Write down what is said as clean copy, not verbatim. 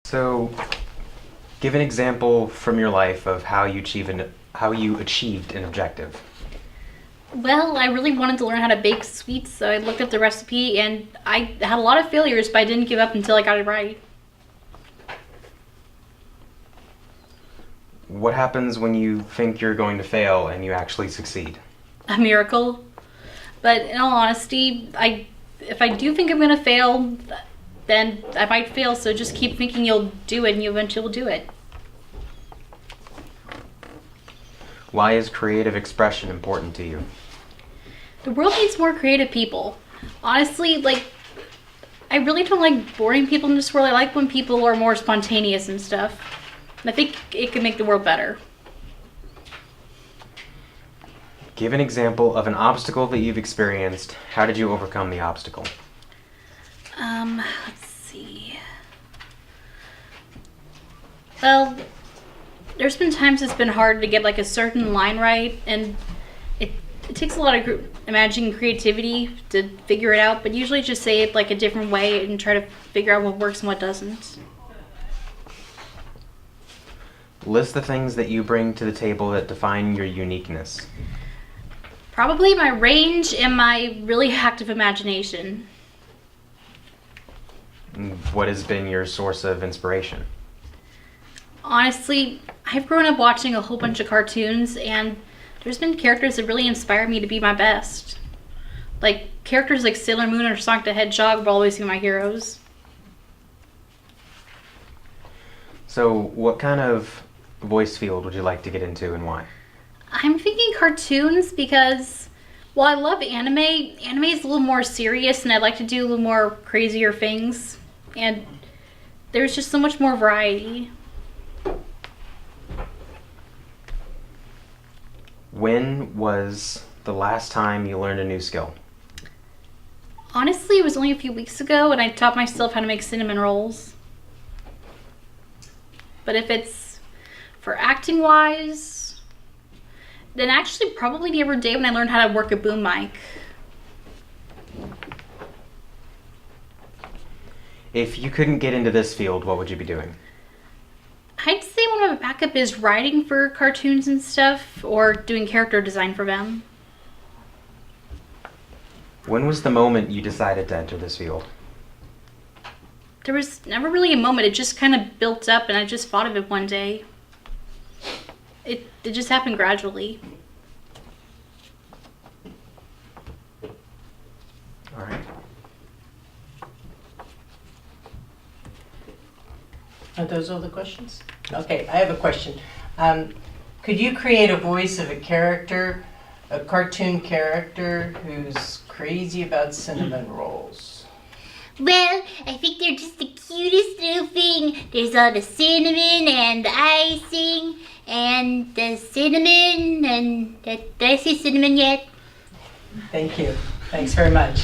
So, give an example from your life of how you achieved an objective. Well, I really wanted to learn how to bake sweets, so I looked up the recipe and I had a lot of failures, but I didn't give up until I got it right. What happens when you think you're going to fail and you actually succeed? A miracle. But in all honesty, if I do think I'm going to fail, then I might fail, so just keep thinking you'll do it and you eventually will do it. Why is creative expression important to you? The world needs more creative people. Honestly, I really don't like boring people in this world. I like when people are more spontaneous and stuff. And I think it can make the world better. Give an example of an obstacle that you've experienced. How did you overcome the obstacle? Let's see. Well, there's been times it's been hard to get a certain line right, and it takes a lot of imagining creativity to figure it out, but usually just say it a different way and try to figure out what works and what doesn't. List the things that you bring to the table that define your uniqueness. Probably my range and my really active imagination. What has been your source of inspiration? Honestly, I've grown up watching a whole bunch of cartoons, and there's been characters that really inspire me to be my best. Characters like Sailor Moon or Sonic the Hedgehog will always be my heroes. So, what kind of voice field would you like to get into and why? I'm thinking cartoons because, while I love anime is a little more serious and I'd like to do a little more crazier things. And there's just so much more variety. When was the last time you learned a new skill? Honestly, it was only a few weeks ago and I taught myself how to make cinnamon rolls. But if it's for acting wise, then actually probably the other day when I learned how to work a boom mic. If you couldn't get into this field, what would you be doing? I'd say one of my backup is writing for cartoons and stuff, or doing character design for them. When was the moment you decided to enter this field? There was never really a moment. It just kind of built up and I just thought of it one day. It just happened gradually. All right. Are those all the questions? Okay, I have a question. Could you create a voice of a character, a cartoon character who's crazy about cinnamon rolls? Well, I think they're just the cutest little thing. There's all the cinnamon and the icing and the cinnamon and did I say cinnamon yet? Thank you. Thanks very much.